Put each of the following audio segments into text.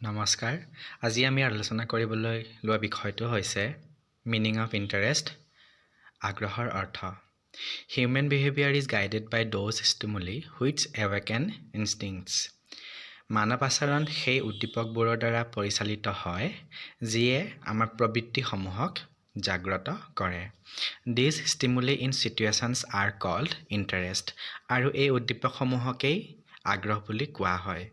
নমস্কাৰ আজি আমি আলোচনা কৰিবলৈ লোৱা বিষয়টো হৈছে মিনিং অফ ইণ্টাৰেষ্ট আগ্ৰহৰ অৰ্থ human behaviour is guided by those stimuli which awaken instincts মানৱ আচৰণ সেই উদ্দীপকবোৰৰ দ্বাৰা পৰিচালিত হয় যিয়ে আমাৰ প্ৰবৃত্তিসমূহক জাগ্ৰত কৰে these stimuli in situations are called interest আৰু এই উদ্দীপকসমূহকেই আগ্ৰহ বুলি কোৱা হয়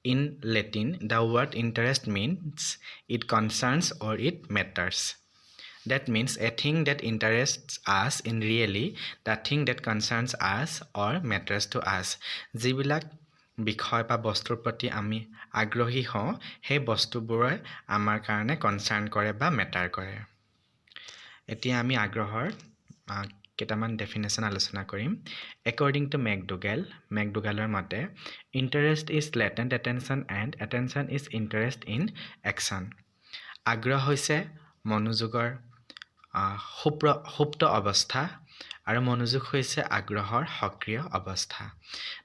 In Latin, the word interest means it concerns or it matters. That means a thing that interests us in really the thing that concerns us or matters to us. যিবিলাক বিষয় বা বস্তুৰ প্ৰতি আমি আগ্ৰহী হওঁ সেই বস্তুবোৰে আমাৰ কাৰণে কনচাৰ্ন কৰে বা মেটাৰ কৰে এতিয়া আমি আগ্ৰহৰ কেইটামান ডেফিনেশ্যন আলোচনা কৰিম According to মেকডুগালৰ মতে Interest is latent attention and attention is interest in action. আগ্ৰহ হৈছে মনোযোগৰ সুপ্ত অৱস্থা আৰু মনোযোগ হৈছে আগ্ৰহৰ সক্ৰিয় অৱস্থা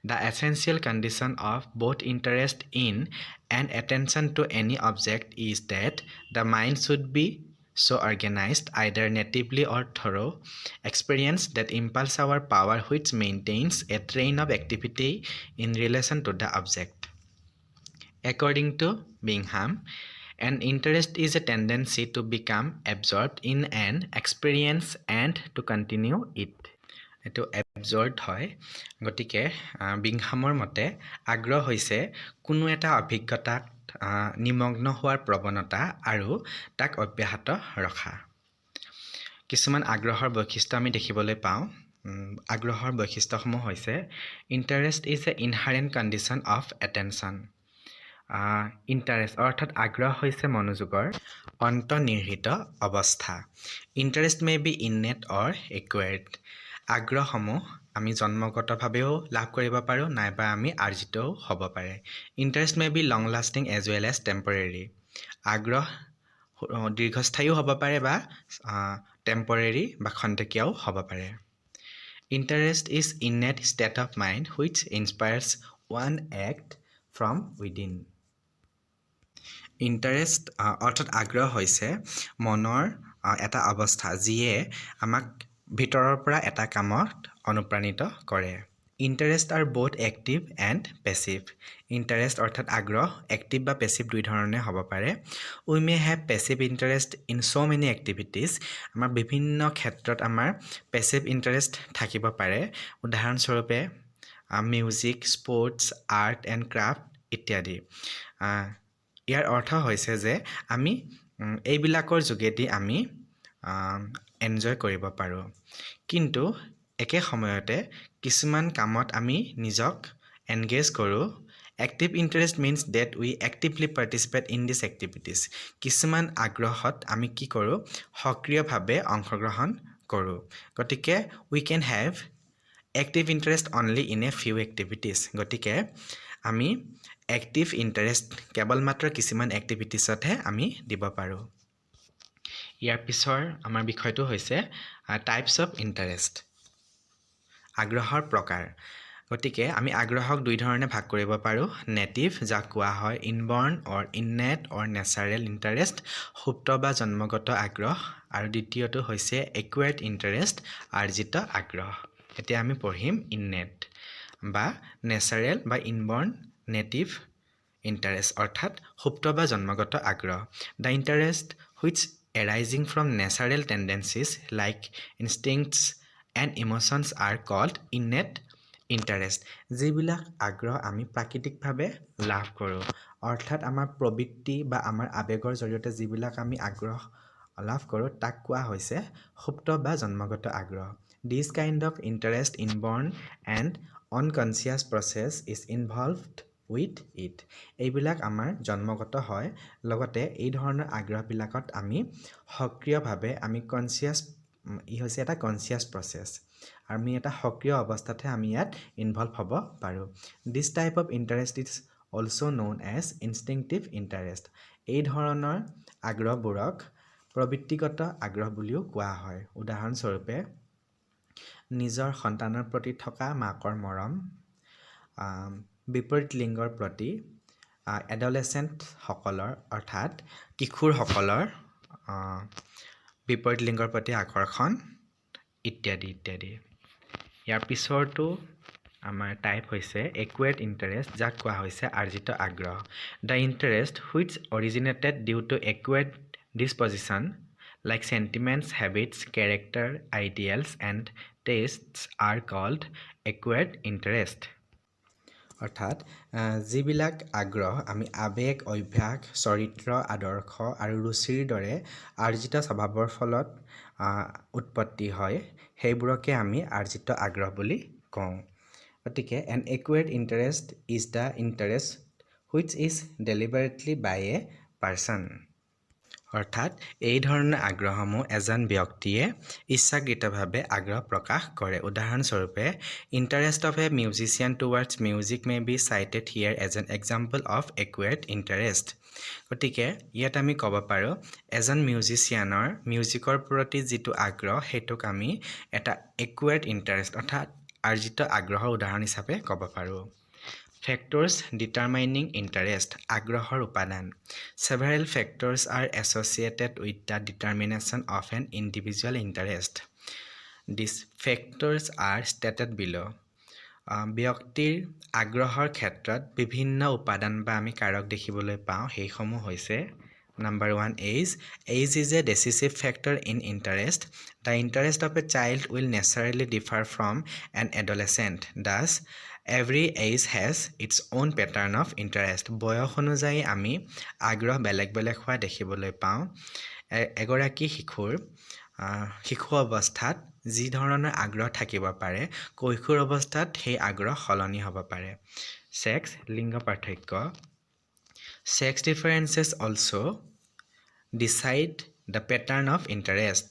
The essential condition of both interest in and attention to any object is that the mind should be so organized either natively or through experience that impels our power which maintains a train of activity in relation to the object. According to Bingham, an interest is a tendency to become absorbed in an experience and to continue it. এটো absorbed হয় গতিকে বিংহামৰ মতে আগ্ৰহ হৈছে কোনো এটা অভিজ্ঞতাত নিমগ্ন হোৱাৰ প্ৰৱণতা আৰু তাক অব্যাহত ৰখা কিছুমান আগ্ৰহৰ বৈশিষ্ট্য আমি দেখিবলৈ পাওঁ আগ্ৰহৰ বৈশিষ্ট্যসমূহ হৈছে interest is a inherent condition of attention interest অৰ্থাৎ আগ্ৰহ হৈছে মনোযোগৰ অন্তৰ্নিহিত অৱস্থা interest may be innate or acquired আগ্ৰহসমূহ আমি জন্মগতভাৱেও লাভ কৰিব পাৰোঁ নাইবা আমি আৰ্জিতও হ'ব পাৰে interest may be long lasting as well as temporary আগ্ৰহ দীৰ্ঘস্থায়ীও হ'ব পাৰে বা টেম্পৰেৰী বা খন্তেকীয়াও হ'ব পাৰে interest is innate state of mind which inspires one act from within interest অৰ্থাৎ আগ্ৰহ হৈছে মনৰ এটা অৱস্থা যিয়ে আমাক ভিতৰৰ পৰা এটা কামত অনুপ্ৰাণিত কৰে interest R both active and passive interest অৰ্থাৎ আগ্ৰহ এক্টিভ বা পেছিভ দুই ধৰণে হ'ব পাৰে we may have passive interest in so' many activities আমাৰ বিভিন্ন ক্ষেত্ৰত আমাৰ পেছিভ ইণ্টাৰেষ্ট থাকিব পাৰে উদাহৰণস্বৰূপে music sports art and craft ইত্যাদি ইয়াৰ অৰ্থ হৈছে যে আমি এইবিলাকৰ যোগেদি আমি এনজয় কৰিব পাৰোঁ কিন্তু একে সময়তে কিছুমান কামত আমি নিজক এনগেজ কৰোঁ active interest means that we actively participate in this activities কিছুমান আগ্ৰহত আমি কি কৰোঁ সক্ৰিয়ভাৱে অংশগ্ৰহণ কৰোঁ গতিকে we can have active interest only in a few activities গতিকে আমি এক্টিভ ইণ্টাৰেষ্ট কেৱল মাত্ৰ কিছুমান এক্টিভিটিছতহে আমি দিব পাৰোঁ ইয়াৰ পিছৰ আমাৰ বিষয়টো হৈছে টাইপছ অফ ইণ্টাৰেষ্ট আগ্ৰহৰ প্ৰকাৰ গতিকে আমি আগ্ৰহক দুই ধৰণে ভাগ কৰিব পাৰোঁ নেটিভ যাক কোৱা হয় ইনবৰ্ন অৰ ইননেট অৰ নেচাৰেল ইণ্টাৰেষ্ট সুপ্ত বা জন্মগত আগ্ৰহ আৰু দ্বিতীয়টো হৈছে একুৱাৰ্ড ইণ্টাৰেষ্ট আৰ্জিত আগ্ৰহ এতিয়া আমি পঢ়িম ইননেট বা নেচাৰেল বা ইনবৰ্ন নেটিভ ইণ্টাৰেষ্ট অৰ্থাৎ সুপ্ত বা জন্মগত আগ্ৰহ the interest which arising from natural tendencies like instincts and emotions are called innate interest যিবিলাক আগ্ৰহ আমি প্ৰাকৃতিকভাৱে লাভ কৰোঁ অৰ্থাৎ আমাৰ প্ৰবৃত্তি বা আমাৰ আবেগৰ জৰিয়তে যিবিলাক আমি আগ্ৰহ লাভ কৰোঁ তাক কোৱা হৈছে সুপ্ত বা জন্মগত আগ্ৰহ This kind of interest inborn and unconscious process is involved with it এইবিলাক আমাৰ জন্মগত হয় লগতে এই ধৰণৰ আগ্ৰহবিলাকত আমি সক্ৰিয়ভাৱে আমি কনচিয়াছ হৈছে এটা কনচিয়াছ প্ৰচেছ আৰু আমি এটা সক্ৰিয় অৱস্থাতে আমি ইয়াত ইনভলভ হ'ব পাৰোঁ this type of interest is also' known as instinctive interest এই ধৰণৰ আগ্ৰহবোৰক প্ৰবৃত্তিগত আগ্ৰহ বুলিও কোৱা হয় উদাহৰণস্বৰূপে নিজৰ সন্তানৰ প্ৰতি থকা মাকৰ মৰম বিপৰীত লিংগৰ প্ৰতি এডলেচেণ্টসকলৰ অৰ্থাৎ কিশোৰসকলৰ বিপৰীত লিংগৰ প্ৰতি আকৰ্ষণ ইত্যাদি ইত্যাদি। ইয়াৰ পিছৰটো আমাৰ টাইপ হৈছে একুৱেড ইণ্টাৰেষ্ট, যাক কোৱা হৈছে আৰ্জিত আগ্ৰহ। The interest which originated due to acquired disposition like sentiments, habits, character, ideals and tastes are called acquired interest. অৰ্থাৎ যিবিলাক আগ্ৰহ আমি আৱেগ, অভ্যাস, চৰিত্ৰ, আদৰ্শ আৰু ৰুচিৰ দৰে আৰ্জিত স্বভাৱৰ ফলত উৎপত্তি হয়, সেইবোৰকে আমি আৰ্জিত আগ্ৰহ বুলি কওঁ। গতিকে an acquired interest is the interest which is deliberately by a person. অৰ্থাৎ এই ধৰণৰ আগ্ৰহসমূহ এজন ব্যক্তিয়ে ইচ্ছাকৃতভাৱে আগ্ৰহ প্ৰকাশ কৰে। উদাহৰণস্বৰূপে, interest of a musician towards music may be cited here as an example of acquired interest. গতিকে ইয়াত আমি ক'ব পাৰোঁ এজন মিউজিচিয়ানৰ মিউজিকৰ প্ৰতি যিটো আগ্ৰহ সেইটোক আমি এটা একুৱেড ইণ্টাৰেষ্ট অৰ্থাৎ আৰ্জিত আগ্ৰহৰ উদাহৰণ হিচাপে ক'ব পাৰোঁ। ফেক্টৰ্ছ ডিটাৰমাইনিং ইণ্টাৰেষ্ট, আগ্ৰহৰ উপাদান। Several factors are associated with the determination of an individual interest. These factors are stated below. ব্যক্তিৰ আগ্ৰহৰ ক্ষেত্ৰত বিভিন্ন উপাদান বা আমি কাৰক দেখিবলৈ পাওঁ। সেইসমূহ হৈছে Number 1, age. Age is a decisive factor in interest. The interest of a child will necessarily differ from an adolescent. Thus, every age has its own pattern of interest. বয়স অনুযায়ী আমি আগ্ৰহ বেলেগ বেলেগ হোৱা দেখিবলৈ পাওঁ। এগৰাকী শিশু অৱস্থাত যি ধৰণৰ আগ্ৰহ থাকিব পাৰে, কৈশোৰ অৱস্থাত সেই আগ্ৰহ সলনি হ'ব পাৰে। ছেক্স, লিংগ পাৰ্থক্য। Sex differences also decide the pattern of interest.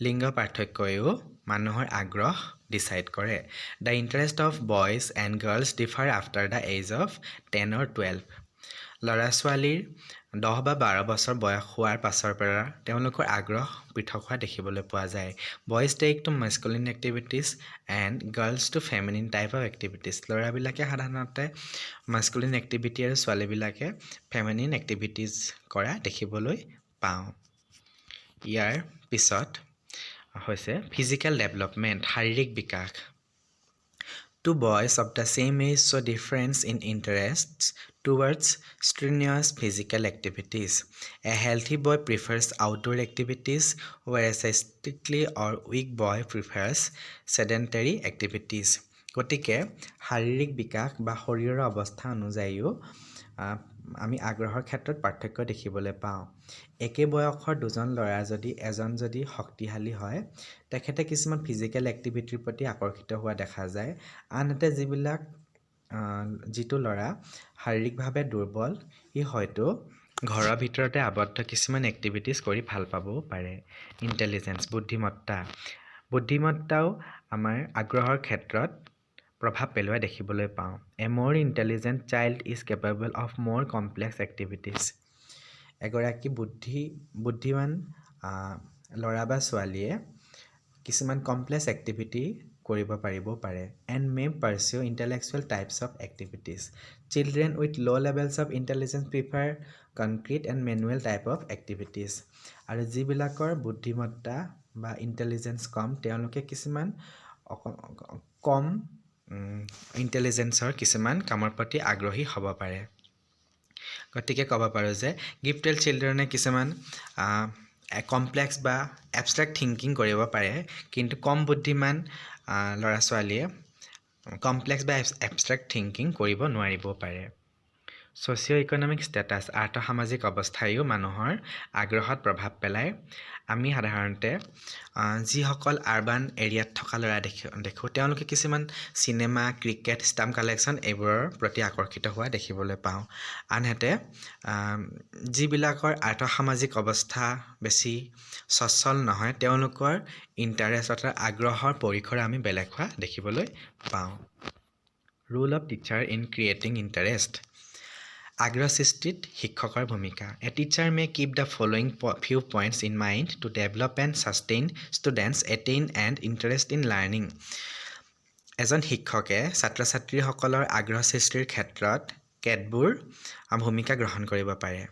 লিংগ পাৰ্থক্যইও মানুহৰ আগ্ৰহ ডিচাইড কৰে। The interest of boys and girls differ after the age of 10 or 12. ল'ৰা ছোৱালীৰ 10 বা 12 বছৰ বয়স হোৱাৰ পাছৰ পৰা তেওঁলোকৰ আগ্ৰহ পৃথক হোৱা দেখিবলৈ পোৱা যায়। Boys take to masculine activities and girls to feminine type of activities. ল'ৰাবিলাকে সাধাৰণতে masculine activity আৰু ছোৱালীবিলাকে feminine activities কৰা দেখিবলৈ পাওঁ। ইয়াৰ পিছত হৈছে physical development, শাৰীৰিক বিকাশ। Two boys of the same age show difference in interests towards strenuous physical activities. A healthy boy prefers outdoor activities, whereas a sickly or weak boy prefers sedentary activities. গতিকে শাৰীৰিক বিকাশ বা শৰীৰৰ অৱস্থা অনুযায়ীও আমি আগ্ৰহৰ ক্ষেত্ৰত পাৰ্থক্য দেখিবলৈ পাওঁ। একে বয়সৰ দুজন ল'ৰা যদি এজন শক্তিশালী হয়, তেখেতে কিছুমান ফিজিকেল এক্টিভিটিৰ প্ৰতি আকৰ্ষিত হোৱা দেখা যায়। আনহাতে যিটো ল'ৰা শাৰীৰিকভাৱে দুৰ্বল, সি হয়তো ঘৰৰ ভিতৰতে আবদ্ধ কিছুমান এক্টিভিটিজ কৰি ভাল পাবও পাৰে। ইণ্টেলিজেন্স, বুদ্ধিমত্তাও আমাৰ আগ্ৰহৰ ক্ষেত্ৰত প্ৰভাৱ পেলোৱা দেখিবলৈ পাওঁ। A more intelligent child is capable of more complex activities. এগৰাকী বুদ্ধিমান ল'ৰা বা ছোৱালীয়ে কিছুমান কমপ্লেক্স এক্টিভিটি কৰিব পাৰিবও পাৰে। And may pursue intellectual types of activities. Children with low levels of intelligence prefer concrete and manual type of activities. আৰু যিবিলাকৰ বুদ্ধিমত্তা বা ইণ্টেলিজেন্স কম, তেওঁলোকে কিছুমান কম ইণ্টেলিজেন্সৰ কিছুমান কামৰ প্ৰতি আগ্ৰহী হ'ব পাৰে। গতিকে ক'ব পাৰোঁ যে গিফটেড চিলড্ৰেনে কিছুমান কমপ্লেক্স বা এবষ্ট্ৰেক্ট থিংকিং কৰিব পাৰে, কিন্তু কম বুদ্ধিমান ল'ৰা ছোৱালীয়ে কমপ্লেক্স বা এবষ্ট্ৰেক্ট থিংকিং কৰিব নোৱাৰিবও পাৰে। ছ'চিঅ' ইকনমিক ষ্টেটাছ, আৰ্থসামাজিক অৱস্থায়ো মানুহৰ আগ্ৰহত প্ৰভাৱ পেলায়। আমি সাধাৰণতে যিসকল আৰ্বান এৰিয়াত থকা ল'ৰা দেখোঁ, তেওঁলোকে কিছুমান চিনেমা, ক্ৰিকেট, ষ্টাম্প কালেকশ্যন এইবোৰৰ প্ৰতি আকৰ্ষিত হোৱা দেখিবলৈ পাওঁ। আনহাতে যিবিলাকৰ আৰ্থসামাজিক অৱস্থা বেছি সচ্ছল নহয়, তেওঁলোকৰ ইণ্টাৰেষ্ট অৰ্থাৎ আগ্ৰহৰ পৰিসৰ আমি বেলেগ হোৱা দেখিবলৈ পাওঁ। Role of teacher in creating interest, আগ্ৰহ সৃষ্টিত শিক্ষকৰ ভূমিকা। A teacher may keep the following few points in mind to develop and sustain students attain and interest in learning. এজন শিক্ষকে ছাত্ৰ ছাত্ৰীসকলৰ আগ্ৰহ সৃষ্টিৰ ক্ষেত্ৰত কেতবোৰ ভূমিকা গ্ৰহণ কৰিব পাৰে।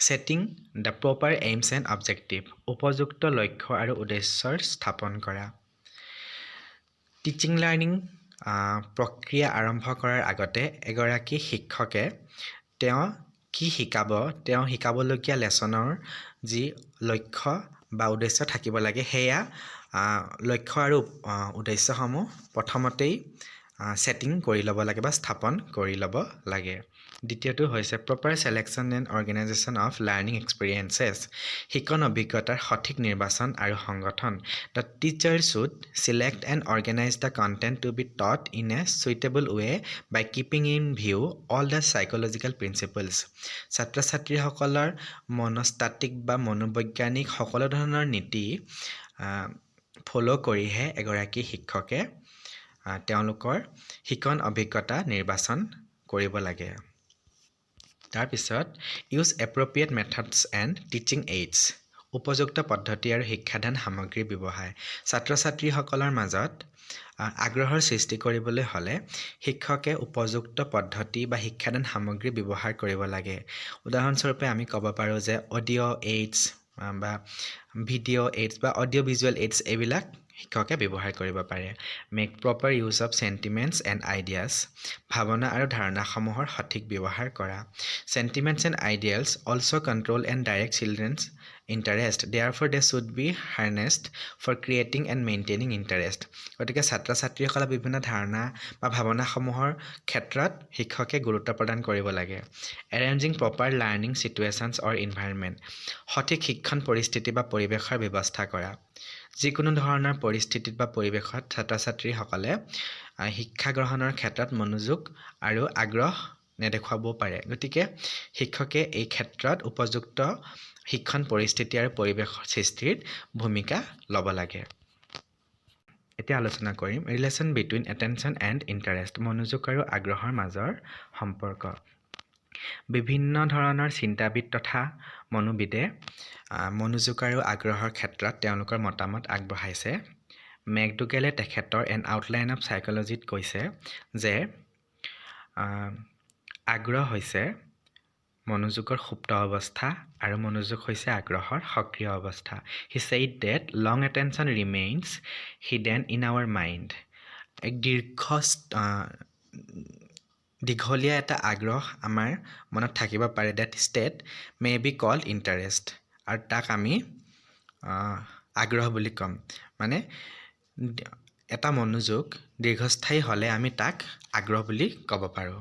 Setting the proper AIIMS and objective, উপযুক্ত লক্ষ্য আৰু উদ্দেশ্যৰ স্থাপন কৰা। টিচিং লাৰ্ণিং প্ৰক্ৰিয়া আৰম্ভ কৰাৰ আগতে এগৰাকী শিক্ষকে তেওঁ কি শিকাব, তেওঁ শিকাবলগীয়া লেচনৰ যি লক্ষ্য বা উদ্দেশ্য থাকিব লাগে, সেয়া লক্ষ্য আৰু উদ্দেশ্যসমূহ প্ৰথমতেই ছেটিং কৰি ল'ব লাগে বা স্থাপন কৰি ল'ব লাগে। দ্বিতীয়টো হৈছে proper selection and organisation of learning experiences, শিক্ষণ অভিজ্ঞতাৰ সঠিক নিৰ্বাচন আৰু সংগঠন। The teacher should select and organise the content to be taught in a suitable way by keeping in view all the psychological principles. ছাত্ৰ ছাত্ৰীসকলৰ মনস্তাত্ত্বিক বা মনোবৈজ্ঞানিক সকলো ধৰণৰ নীতি ফ'ল' কৰিহে এগৰাকী শিক্ষকে তেওঁলোকৰ শিক্ষণ অভিজ্ঞতা নিৰ্বাচন কৰিব লাগে। তাৰপিছত use appropriate methods and teaching AIDS, উপযুক্ত পদ্ধতি আৰু শিক্ষাদান সামগ্ৰীৰ ব্যৱহাৰ। ছাত্ৰ ছাত্ৰীসকলৰ মাজত আগ্ৰহৰ সৃষ্টি কৰিবলৈ হ'লে শিক্ষকে উপযুক্ত পদ্ধতি বা শিক্ষাদান সামগ্ৰী ব্যৱহাৰ কৰিব লাগে। উদাহৰণস্বৰূপে আমি ক'ব পাৰোঁ যে অডিঅ' এইডছ বা ভিডিঅ' এইডছ বা অডিঅ' ভিজুৱেল এইডছ এইবিলাক শিক্ষকে ব্যৱহাৰ কৰিব পাৰে। Make proper use of sentiments and ideas, ভাৱনা আৰু ধাৰণাসমূহৰ সঠিক ব্যৱহাৰ কৰা। Sentiments and ideals also' control and direct children's interest, therefore they should be harnessed for creating and maintaining interest. গতিকে ছাত্ৰ ছাত্ৰীসকলৰ বিভিন্ন ধাৰণা বা ভাৱনাসমূহৰ ক্ষেত্ৰত শিক্ষকে গুৰুত্ব প্ৰদান কৰিব লাগে। এৰেঞ্জিং প্ৰপাৰ লাৰ্ণিং ছিটুৱেশ্যনছ অৰ ইনভাইৰনমেণ্ট, সঠিক শিক্ষণ পৰিস্থিতি বা পৰিৱেশৰ ব্যৱস্থা কৰা। যিকোনো ধৰণৰ পৰিস্থিতিত বা পৰিৱেশত ছাত্ৰ ছাত্ৰীসকলে শিক্ষা গ্ৰহণৰ ক্ষেত্ৰত মনোযোগ আৰু আগ্ৰহ নেদেখুৱাবও পাৰে। গতিকে শিক্ষকে এই ক্ষেত্ৰত উপযুক্ত শিক্ষণ পৰিস্থিতি আৰু পৰিৱেশ সৃষ্টিৰ ভূমিকা ল'ব লাগে। এতিয়া আলোচনা কৰিম relation between attention and interest, মনোযোগ আৰু আগ্ৰহৰ মাজৰ সম্পৰ্ক। বিভিন্ন ধৰণৰ চিন্তাবিদ তথা মনোবিদে মনোযোগ আৰু আগ্ৰহৰ ক্ষেত্ৰত তেওঁলোকৰ মতামত আগবঢ়াইছে। মেকডুগেলে তেখেতৰ এন আউটলাইন অফ চাইক'লজিত কৈছে যে আগ্ৰহ হৈছে মনোযোগৰ সুপ্ত অৱস্থা আৰু মনোযোগ হৈছে আগ্ৰহৰ সক্ৰিয় অৱস্থা। He said that long attention remains hidden in our mind, এক দীঘলীয়া এটা আগ্ৰহ আমাৰ মনত থাকিব পাৰে। That state may be called interest, আৰু তাক আমি আগ্ৰহ বুলি ক'ম। মানে এটা মনোযোগ দীৰ্ঘস্থায়ী হ'লে আমি তাক আগ্ৰহ বুলি ক'ব পাৰোঁ।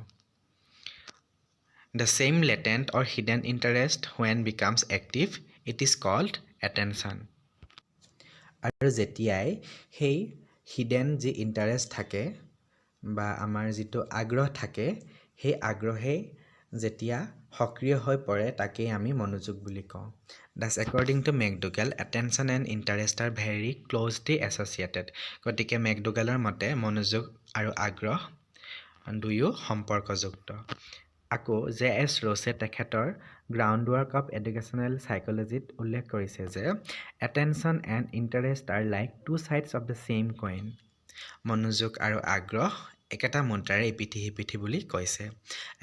The same latent or hidden interest when becomes active, it is called attention. আৰু যেতিয়াই সেই হিডেন যি ইণ্টাৰেষ্ট থাকে বা আমাৰ যিটো আগ্ৰহ থাকে, সেই আগ্ৰহেই যেতিয়া সক্ৰিয় হৈ পৰে তাকেই আমি মনোযোগ বুলি কওঁ। Thus, according to McDougall, attention and interest are very closely associated. গতিকে মেকডুগালৰ মতে মনোযোগ আৰু আগ্ৰহ দুয়ো সম্পৰ্কযুক্ত। আকৌ জে.এছ. ৰোছে তেখেতৰ গ্ৰাউণ্ডৱৰ্ক অফ এডুকেশ্যনেল চাইক'লজিত উল্লেখ কৰিছে যে attention and interest are like to sides of the same coin. মনোযোগ আৰু আগ্ৰহ একেটা মুদ্ৰাৰে ইপিঠি সিপিঠি বুলি কৈছে।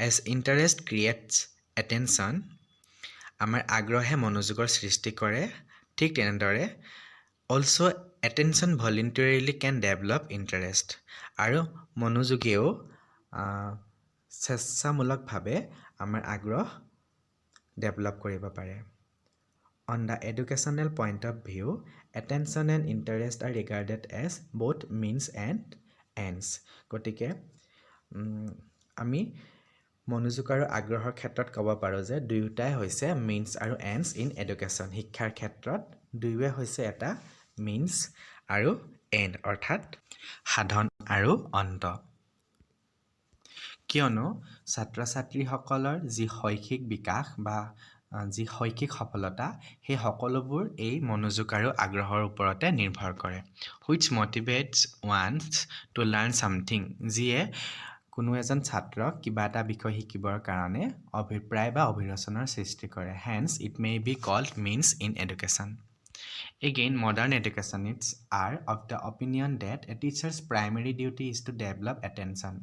এজ ইণ্টাৰেষ্ট ক্ৰিয়েটছ এটেনশ্যন, আমাৰ আগ্ৰহে মনোযোগৰ সৃষ্টি কৰে, ঠিক তেনেদৰে also' attention voluntarily can develop interest, আৰু মনোযোগেও স্বেচ্ছামূলকভাৱে আমাৰ আগ্ৰহ ডেভেলপ কৰিব পাৰে। On the educational point of view, attention and interest are regarded as both means and ends. গতিকে আমি মনোযোগ আৰু আগ্ৰহৰ ক্ষেত্ৰত ক'ব পাৰোঁ যে দুয়োটাই হৈছে মিনছ আৰু এণ্ডছ ইন এডুকেশ্যন। শিক্ষাৰ ক্ষেত্ৰত দুয়োৱে হৈছে এটা মিনছ আৰু এণ্ড, অৰ্থাৎ সাধন আৰু অন্ত। কিয়নো ছাত্ৰ ছাত্ৰীসকলৰ যি শৈক্ষিক বিকাশ বা যি শৈক্ষিক সফলতা, সেই সকলোবোৰ এই মনোযোগ আৰু আগ্ৰহৰ ওপৰতে নিৰ্ভৰ কৰে। হুইচ মটিভেটছ ওৱানছ টু লাৰ্ণ ছামথিং, যিয়ে কোনো এজন ছাত্ৰক কিবা এটা বিষয় শিকিবৰ কাৰণে অভিপ্ৰায় বা অভিৰচনাৰ সৃষ্টি কৰে। Hence it may be called means in education. Again, modern educationists are of the opinion that a teacher's primary duty is to develop attention.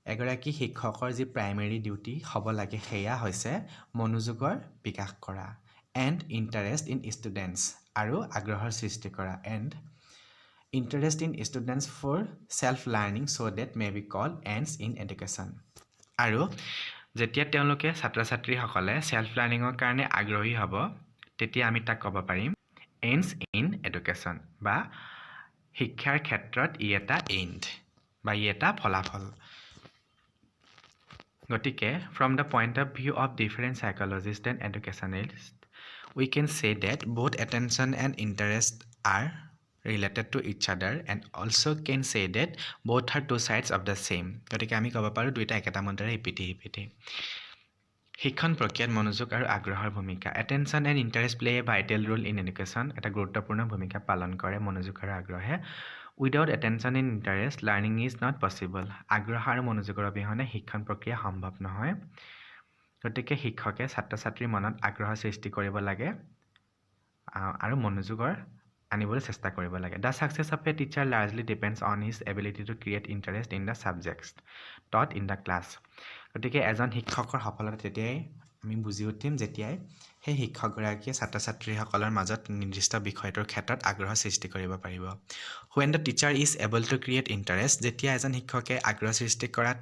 এগৰাকী শিক্ষকৰ যি প্ৰাইমেৰী ডিউটি হ'ব লাগে সেয়া হৈছে মনোযোগৰ বিকাশ কৰা এণ্ড ইণ্টাৰেষ্ট ইন ষ্টুডেণ্টছ আৰু আগ্ৰহৰ সৃষ্টি কৰা and interest in students for self learning so' that may be call ends in education আৰু যেতিয়া তেওঁলোকে ছাত্ৰ ছাত্ৰীসকলে ছেল্ফ লাৰ্ণিঙৰ কাৰণে আগ্ৰহী হ'ব তেতিয়া আমি তাক ক'ব পাৰিম এণ্ডছ ইন এডুকেশ্যন বা শিক্ষাৰ ক্ষেত্ৰত ই এটা এণ্ড বা ই এটা ফলাফল গতিকে from the point of view of different psychologists and educationalists we can say that both attention and interest are related to each other and also can say that both are two sides of the same গতিকে আমি ক'ব পাৰোঁ দুইটা একেটা মন্ত্ৰৰে ইপিঠি শিক্ষণ প্ৰক্ৰিয়াত মনোযোগ আৰু আগ্ৰহৰ ভূমিকা attention and interest play a vital role in education এটা গুৰুত্বপূৰ্ণ ভূমিকা পালন কৰে মনোযোগ আৰু আগ্ৰহে without attention and interest learning is not possible আগ্ৰহ আৰু মনোযোগৰ অবিহনে শিক্ষণ প্ৰক্ৰিয়া সম্ভৱ নহয় গতিকে শিক্ষকে ছাত্ৰ ছাত্ৰীৰ মনত আগ্ৰহ সৃষ্টি কৰিব লাগে আৰু মনোযোগৰ আনিবলৈ চেষ্টা কৰিব লাগে the success of a teacher largely depends on his ability to create interest in the subjects taught in the class গতিকে এজন শিক্ষকৰ সফলতা তেতিয়াই আমি বুজি উঠিম যেতিয়াই সেই শিক্ষকগৰাকীয়ে ছাত্ৰ ছাত্ৰীসকলৰ মাজত নিৰ্দিষ্ট বিষয়টোৰ ক্ষেত্ৰত আগ্ৰহ সৃষ্টি কৰিব পাৰিব when the teacher is able to create interest যেতিয়া এজন শিক্ষকে আগ্ৰহ সৃষ্টি কৰাত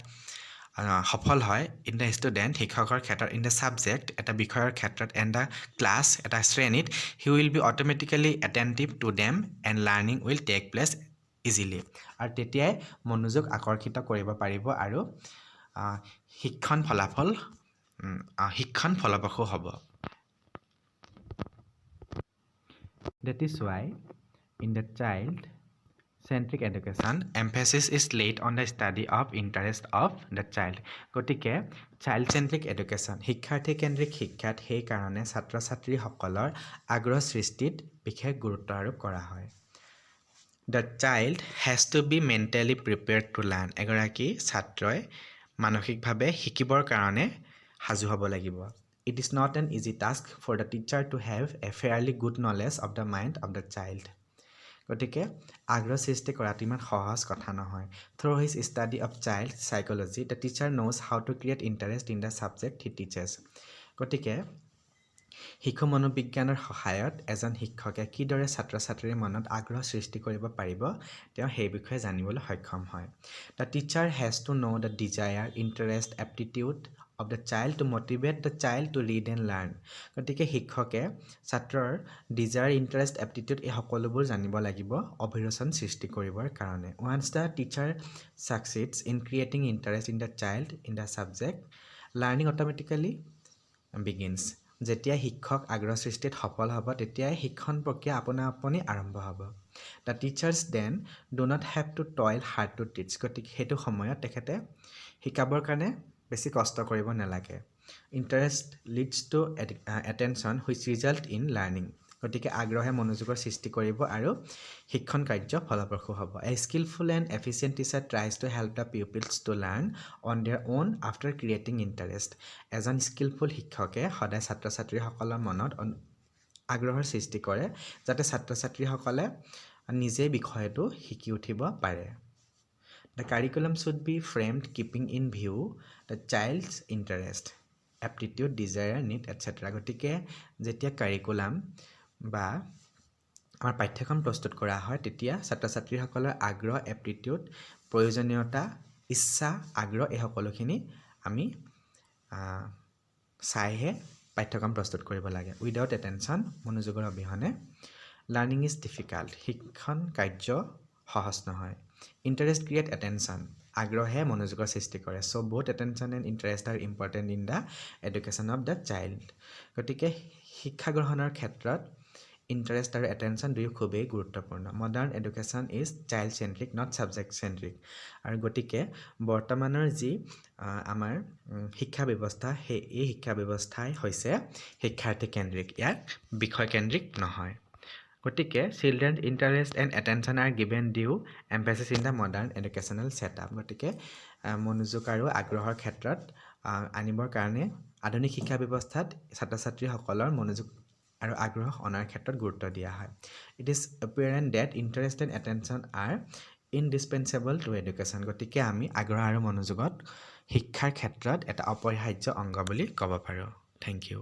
সফল হয় ইন দ্য ষ্টুডেণ্ট শিক্ষকৰ ক্ষেত্ৰত ইন দ্য ছাবজেক্ট এটা বিষয়ৰ ক্ষেত্ৰত এণ্ড দ্য ক্লাছ এটা শ্ৰেণীত he will be automatically attentive to them and learning will take place easily আৰু তেতিয়াই মনোযোগ আকৰ্ষিত কৰিব পাৰিব আৰু শিক্ষণ ফলপ্ৰসূ হ'ব That is why in the child-centric education, emphasis is laid on the study of interest of the child. গতিকে child-centric education, শিক্ষাৰ্থী-কেন্দ্ৰিক শিক্ষাত সেই কাৰণে ছাত্ৰ ছাত্ৰীসকলৰ আগ্ৰহ সৃষ্টিত বিশেষ গুৰুত্ব আৰোপ কৰা হয় The child has to be mentally prepared to learn. এগৰাকী ছাত্ৰই মানসিকভাৱে শিকিবৰ কাৰণে সাজু হ'ব লাগিব It is not an easy task for the teacher to have a fairly good knowledge of the mind of the child. গতিকে আগ্ৰহ সৃষ্টি কৰাটো ইমান সহজ কথা নহয় Through his study of child psychology, the teacher knows how to create interest in the subject he teaches. গতিকে শিশু মনোবিজ্ঞানৰ সহায়ত এজন শিক্ষকে কিদৰে ছাত্ৰ ছাত্ৰীৰ মনত আগ্ৰহ সৃষ্টি কৰিব পাৰিব তেওঁ সেই বিষয়ে জানিবলৈ সক্ষম হয় The teacher has to know the desire, interest, aptitude of the child to motivate the child to read and learn. গতিকে শিক্ষকে ছাত্ৰৰ desire, interest, aptitude এই সকলোবোৰ জানিব লাগিব অভিৰুচন সৃষ্টি কৰিবৰ কাৰণে Once the teacher succeeds in creating interest in the child in the subject, learning automatically begins. যেতিয়া শিক্ষক আগ্ৰহ সৃষ্টিত সফল হ'ব তেতিয়াই শিক্ষণ প্ৰক্ৰিয়া আপোনা আপুনি আৰম্ভ হ'ব The teachers then do not have to toil hard to teach. গতিকে সেইটো সময়ত তেখেতে শিকাবৰ কাৰণে বেছি কষ্ট কৰিব নালাগে Interest leads to attention which result in learning. গতিকে আগ্ৰহে মনোযোগৰ সৃষ্টি কৰিব আৰু শিক্ষণ কাৰ্য ফলপ্ৰসূ হ'ব A skillful and efficient teacher tries to help the pupils to learn on their own after creating interest. এজন স্কিলফুল শিক্ষকে সদায় ছাত্ৰ ছাত্ৰীসকলৰ মনত আগ্ৰহৰ সৃষ্টি কৰে যাতে ছাত্ৰ ছাত্ৰীসকলে নিজে বিষয়টো শিকি উঠিব পাৰে The curriculum should be framed keeping in view the child's interest, aptitude, desire, need, etc. গতিকে যেতিয়া কাৰিকুলাম বা আমাৰ পাঠ্যক্ৰম প্ৰস্তুত কৰা হয় তেতিয়া ছাত্ৰ ছাত্ৰীসকলৰ আগ্ৰহ এপ্টিটিউড প্ৰয়োজনীয়তা ইচ্ছা আগ্ৰহ এই সকলোখিনি আমি চাইহে পাঠ্যক্ৰম প্ৰস্তুত কৰিব লাগে উইদাউট এটেনশ্যন মনোযোগৰ অবিহনে লাৰ্ণিং ইজ ডিফিকাল্ট শিক্ষণ কাৰ্য সহজ নহয় ইণ্টাৰেষ্ট ক্ৰিয়েট এটেনশ্যন আগ্ৰহে মনোযোগৰ সৃষ্টি কৰে চ' both attention and interest are important in the education of the child গতিকে শিক্ষা গ্ৰহণৰ ক্ষেত্ৰত ইণ্টাৰেষ্ট আৰু এটেনশ্যন দুয়ো খুবেই গুৰুত্বপূৰ্ণ modern education is child centric not subject centric আৰু গতিকে বৰ্তমানৰ যি আমাৰ শিক্ষা ব্যৱস্থা এই শিক্ষা ব্যৱস্থাই হৈছে শিক্ষাৰ্থীকেন্দ্ৰিক ইয়াক বিষয়কেন্দ্ৰিক নহয় গতিকে children interest and attention are given due emphasis in the modern educational setup গতিকে মনোযোগ আৰু আগ্ৰহৰ ক্ষেত্ৰত আনিবৰ কাৰণে আধুনিক শিক্ষা ব্যৱস্থাত ছাত্ৰ ছাত্ৰীসকলৰ মনোযোগ আৰু আগ্ৰহ অনাৰ ক্ষেত্ৰত গুৰুত্ব দিয়া হয় it is apparent that interest and attention are indispensable to education. গতিকে আমি আগ্ৰহ আৰু মনোযোগত শিক্ষাৰ ক্ষেত্ৰত এটা অপৰিহাৰ্য অংগ বুলি ক'ব পাৰোঁ। Thank U.